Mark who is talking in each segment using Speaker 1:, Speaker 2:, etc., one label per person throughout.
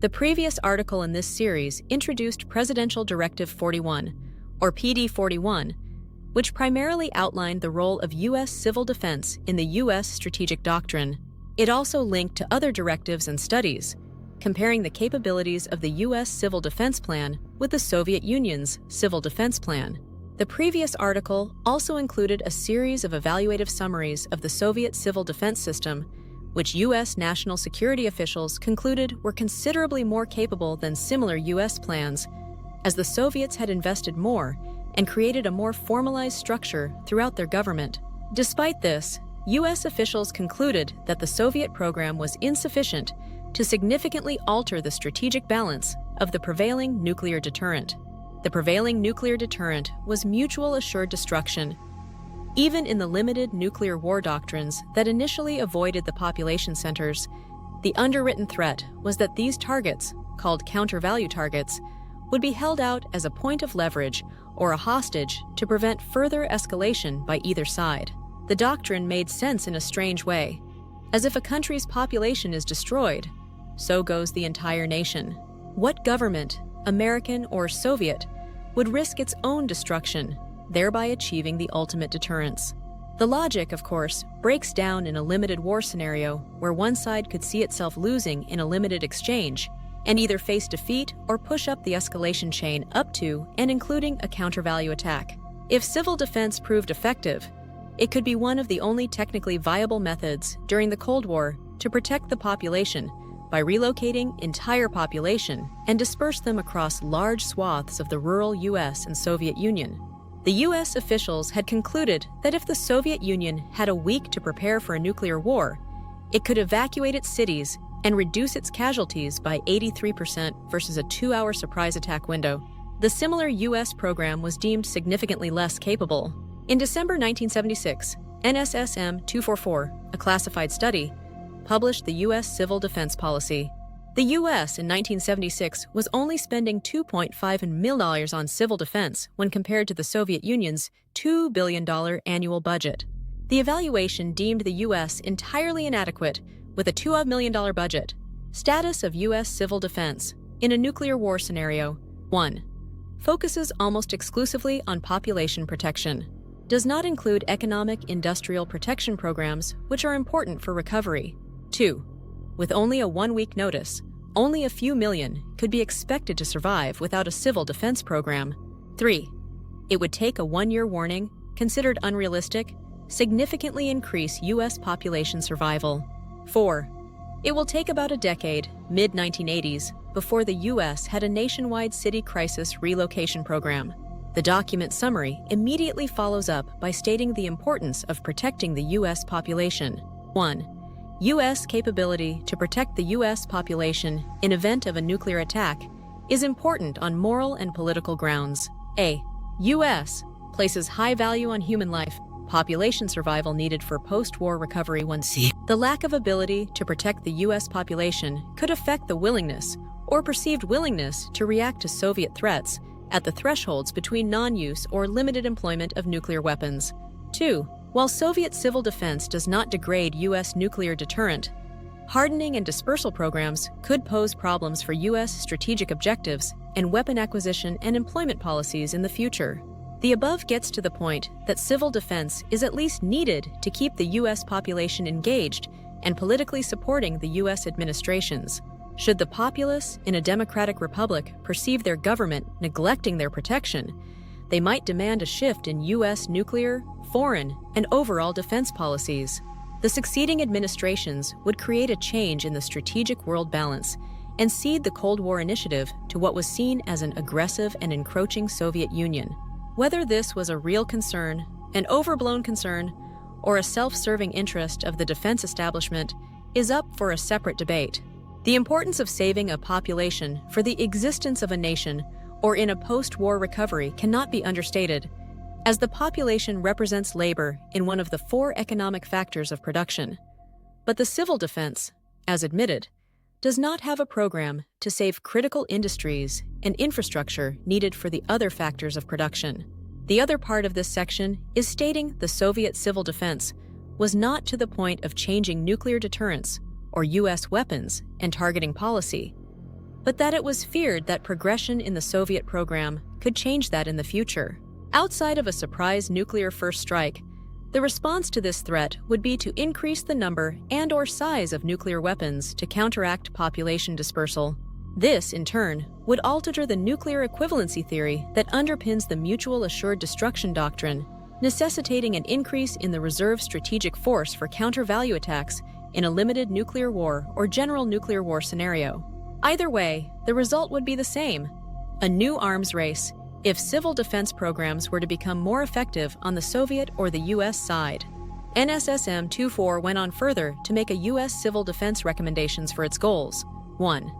Speaker 1: The previous article in this series introduced Presidential Directive 41, or PD 41, which primarily outlined the role of U.S. civil defense in the U.S. strategic doctrine. It also linked to other directives and studies, comparing the capabilities of the U.S. Civil Defense Plan with the Soviet Union's Civil Defense Plan. The previous article also included a series of evaluative summaries of the Soviet civil defense system, which U.S. national security officials concluded were considerably more capable than similar U.S. plans, as the Soviets had invested more and created a more formalized structure throughout their government. Despite this, U.S. officials concluded that the Soviet program was insufficient to significantly alter the strategic balance of the prevailing nuclear deterrent. The prevailing nuclear deterrent was mutual assured destruction. Even in the limited nuclear war doctrines that initially avoided the population centers, the underwritten threat was that these targets, called counter-value targets, would be held out as a point of leverage or a hostage to prevent further escalation by either side. The doctrine made sense in a strange way. As if a country's population is destroyed, so goes the entire nation. What government, American or Soviet, would risk its own destruction, thereby achieving the ultimate deterrence? The logic, of course, breaks down in a limited war scenario where one side could see itself losing in a limited exchange and either face defeat or push up the escalation chain up to and including a counter-value attack. If civil defense proved effective, it could be one of the only technically viable methods during the Cold War to protect the population by relocating entire population and disperse them across large swaths of the rural U.S. and Soviet Union. The U.S. officials had concluded that if the Soviet Union had a week to prepare for a nuclear war, it could evacuate its cities and reduce its casualties by 83% versus a 2-hour surprise attack window. The similar U.S. program was deemed significantly less capable. In December 1976, NSSM 244, a classified study, published the U.S. Civil Defense Policy. The U.S. in 1976 was only spending $2.5 million on civil defense when compared to the Soviet Union's $2 billion annual budget. The evaluation deemed the U.S. entirely inadequate with a $2 million budget. Status of U.S. civil defense in a nuclear war scenario. 1. Focuses almost exclusively on population protection. Does not include economic industrial protection programs which are important for recovery. 2. With only a 1-week notice, only a few million could be expected to survive without a civil defense program. 3. It would take a 1-year warning, considered unrealistic, significantly increase U.S. population survival. 4. It will take about a decade, mid-1980s, before the U.S. had a nationwide city crisis relocation program. The document summary immediately follows up by stating the importance of protecting the U.S. population. 1. U.S. capability to protect the U.S. population in event of a nuclear attack is important on moral and political grounds. A. U.S. places high value on human life, population survival needed for post-war recovery. 1C. The lack of ability to protect the U.S. population could affect the willingness or perceived willingness to react to Soviet threats at the thresholds between non-use or limited employment of nuclear weapons. 2. While Soviet civil defense does not degrade U.S. nuclear deterrent, hardening and dispersal programs could pose problems for U.S. strategic objectives and weapon acquisition and employment policies in the future. The above gets to the point that civil defense is at least needed to keep the U.S. population engaged and politically supporting the U.S. administrations. Should the populace in a democratic republic perceive their government neglecting their protection, they might demand a shift in U.S. nuclear, foreign, and overall defense policies. The succeeding administrations would create a change in the strategic world balance and cede the Cold War initiative to what was seen as an aggressive and encroaching Soviet Union. Whether this was a real concern, an overblown concern, or a self-serving interest of the defense establishment is up for a separate debate. The importance of saving a population for the existence of a nation or in a post-war recovery cannot be understated, as the population represents labor in one of the 4 economic factors of production. But the civil defense, as admitted, does not have a program to save critical industries and infrastructure needed for the other factors of production. The other part of this section is stating the Soviet civil defense was not to the point of changing nuclear deterrence or U.S. weapons and targeting policy, but that it was feared that progression in the Soviet program could change that in the future. Outside of a surprise nuclear first strike, the response to this threat would be to increase the number and/or size of nuclear weapons to counteract population dispersal. This, in turn, would alter the nuclear equivalency theory that underpins the mutual assured destruction doctrine, necessitating an increase in the reserve strategic force for counter-value attacks in a limited nuclear war or general nuclear war scenario. Either way, the result would be the same: a new arms race if civil defense programs were to become more effective on the Soviet or the U.S. side. NSSM 24 went on further to make a U.S. civil defense recommendations for its goals. 1.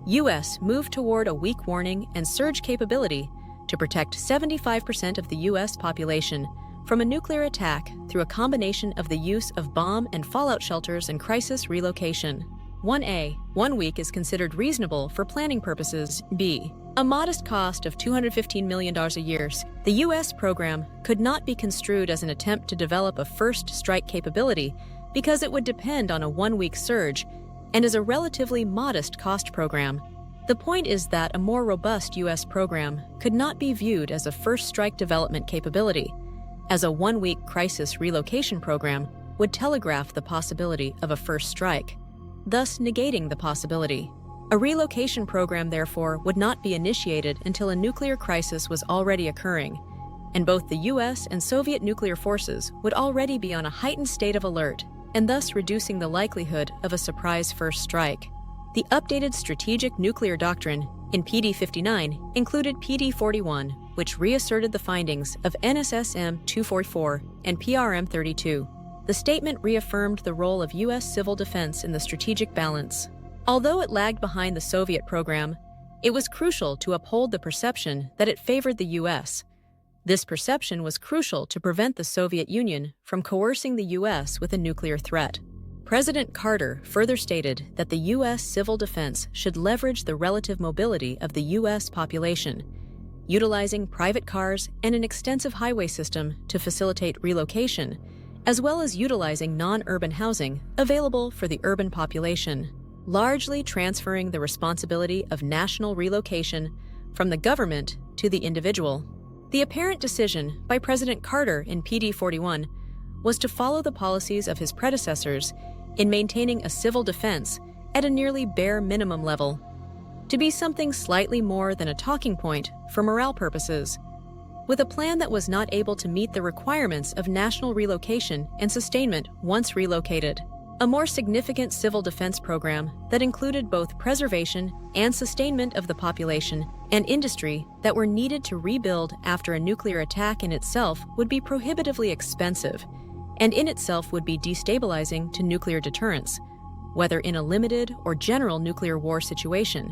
Speaker 1: U.S. moved toward a weak warning and surge capability to protect 75% of the U.S. population from a nuclear attack through a combination of the use of bomb and fallout shelters and crisis relocation. 1A. 1 week is considered reasonable for planning purposes. B. A modest cost of $215 million a year. The U.S. program could not be construed as an attempt to develop a first strike capability because it would depend on a 1-week surge and is a relatively modest cost program. The point is that a more robust U.S. program could not be viewed as a first strike development capability, as a 1-week crisis relocation program would telegraph the possibility of a first strike, thus negating the possibility. A relocation program, therefore, would not be initiated until a nuclear crisis was already occurring, and both the U.S. and Soviet nuclear forces would already be on a heightened state of alert, and thus reducing the likelihood of a surprise first strike. The updated strategic nuclear doctrine in PD-59 included PD-41, which reasserted the findings of NSSM 244 and PRM 32. The statement reaffirmed the role of U.S. civil defense in the strategic balance. Although it lagged behind the Soviet program, it was crucial to uphold the perception that it favored the U.S. This perception was crucial to prevent the Soviet Union from coercing the U.S. with a nuclear threat. President Carter further stated that the U.S. civil defense should leverage the relative mobility of the U.S. population, utilizing private cars and an extensive highway system to facilitate relocation, as well as utilizing non-urban housing available for the urban population, largely transferring the responsibility of national relocation from the government to the individual. The apparent decision by President Carter in PD-41 was to follow the policies of his predecessors in maintaining a civil defense at a nearly bare minimum level, to be something slightly more than a talking point for morale purposes, with a plan that was not able to meet the requirements of national relocation and sustainment once relocated. A more significant civil defense program that included both preservation and sustainment of the population and industry that were needed to rebuild after a nuclear attack in itself would be prohibitively expensive, and in itself would be destabilizing to nuclear deterrence, whether in a limited or general nuclear war situation,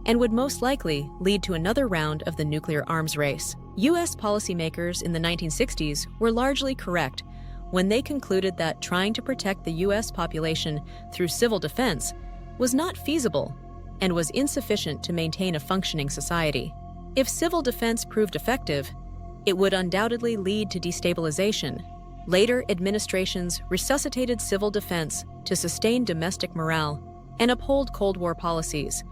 Speaker 1: and would most likely lead to another round of the nuclear arms race. U.S. policymakers in the 1960s were largely correct when they concluded that trying to protect the U.S. population through civil defense was not feasible and was insufficient to maintain a functioning society. If civil defense proved effective, it would undoubtedly lead to destabilization. Later administrations resuscitated civil defense to sustain domestic morale and uphold Cold War policies,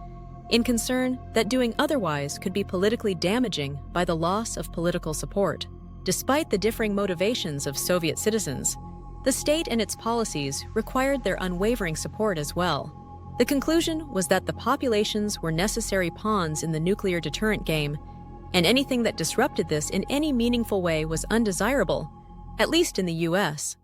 Speaker 1: in concern that doing otherwise could be politically damaging by the loss of political support. Despite the differing motivations of Soviet citizens, the state and its policies required their unwavering support as well. The conclusion was that the populations were necessary pawns in the nuclear deterrent game, and anything that disrupted this in any meaningful way was undesirable, at least in the U.S.